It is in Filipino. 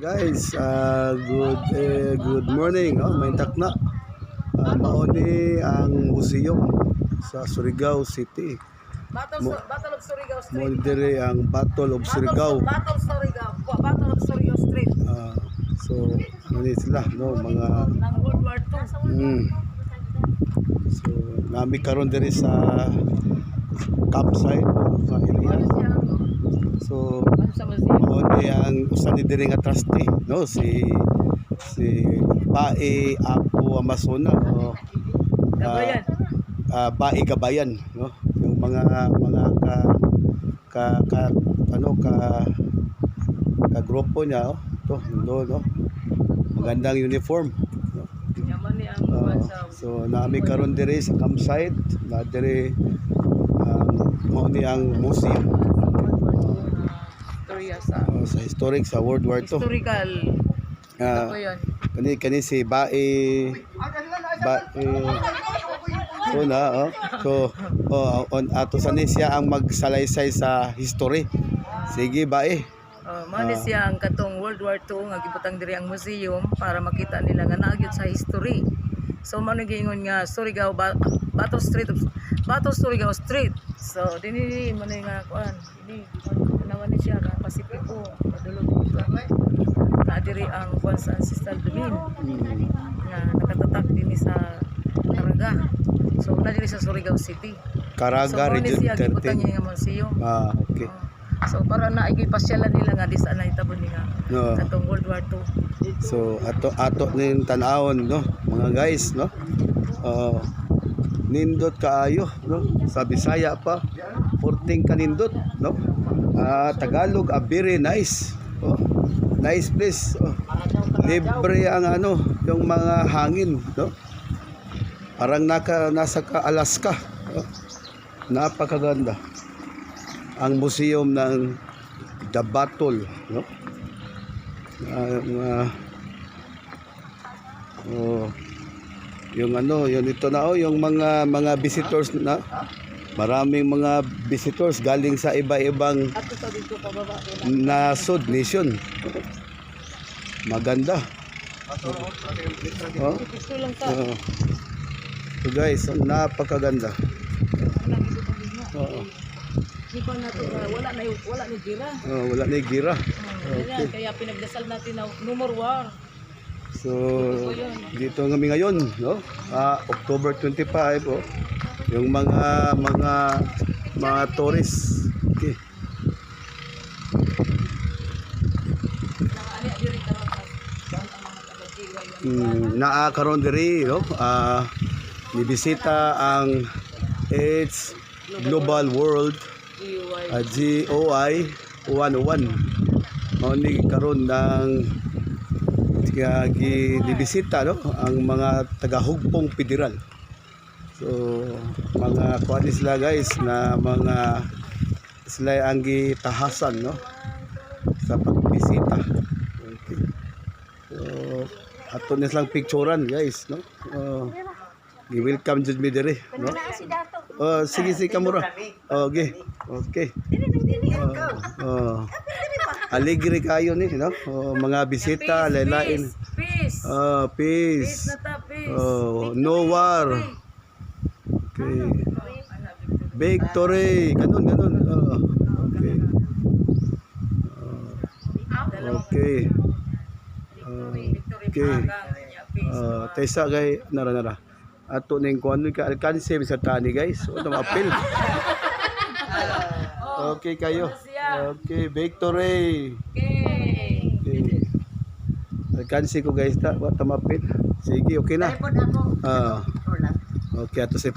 Guys, good morning. May takna. Mauni ang museum sa Surigao City. Battle of Surigao Street. Mo dire ang Battle of Surigao. Battle of Surigao Street. So ano ni sila, no, mga Nang World War II. So nami karon dire sa campsite sa area. So Sa museum. mauni ang usa ni dire nga trustee, no, si Bae Apo Amazona, no. Gabayan. Bae Gabayan, no, yung mga ka grupo niya, to no, magandang uniform, no. Yaman ni ang So naami karon dire sa campsite na dire mao ni ang museum Storya sa sa historic sa World War II. historical. Ano yun? Kani si Bae so na on ato sa siya ang magsalaysay sa history. Sige Bae. Mao siya ang katong World War II nga gibutang diri ang museum para makita nila nga nagyud sa history. So mao giingon nga Surigao Battle Surigao Street. So dinhi mo nga kuan, dinhi naman ni siya ka Pasipiko, padulog dito. Diri ang kuan sa Ancestral Domain nga nakatatak dinhi sa Caraga. So na diri sa Surigao City. Caraga So Region siya gibutang 13. niya nga museum. Okay. So para na pasyalan nila nga di sa nahitabon ni nga No. katong World War II. So ato ning tan-awon, no, mga guys, no. Nindot kaayo, no, sa Bisaya pa 14 kanindot, no. Tagalog very nice. Nice place. Libre ang yung mga hangin, no. Parang nasa Alaska. Napakaganda ang museum ng The Battle, no. Yung ito na yung mga visitors na maraming mga visitors galing sa iba-ibang Ato sa dito pababa nasod nation. Maganda. Gusto lang ta. So guys, napakaganda. Di pa nato wala ni gira. Wala na gira. Okay. Kaya pinagdasal natin na no more war. So dito kami ngayon, no? October 25, yung mga tourists. Okay. Karon diri, no? Nibisita ang AIDS Global World GOI 101. Mao ni karon ng gibisita, no, ang mga taga-hugpong federal. So mga kuan sila guys na mga sila ang gitahasan, no, sa pagbisita. Okay. So ato na silang picturean guys, no. Welcome jud mi dire, no. Sige kamura. Okay. Alegre kayo ni, no. Mga bisita lalain. Peace. Peace. Na ta, peace. No war. Okay. Victory. Ganun. Okay. Okay. Okay. Tesa kay nara. Ato ning kuan ka alkanse sa tani guys. So apil. Okay kayo. Okay, victory. Okay. Alkanse ko guys ta, wa tamapil. Sige, okay na. Okay, ato si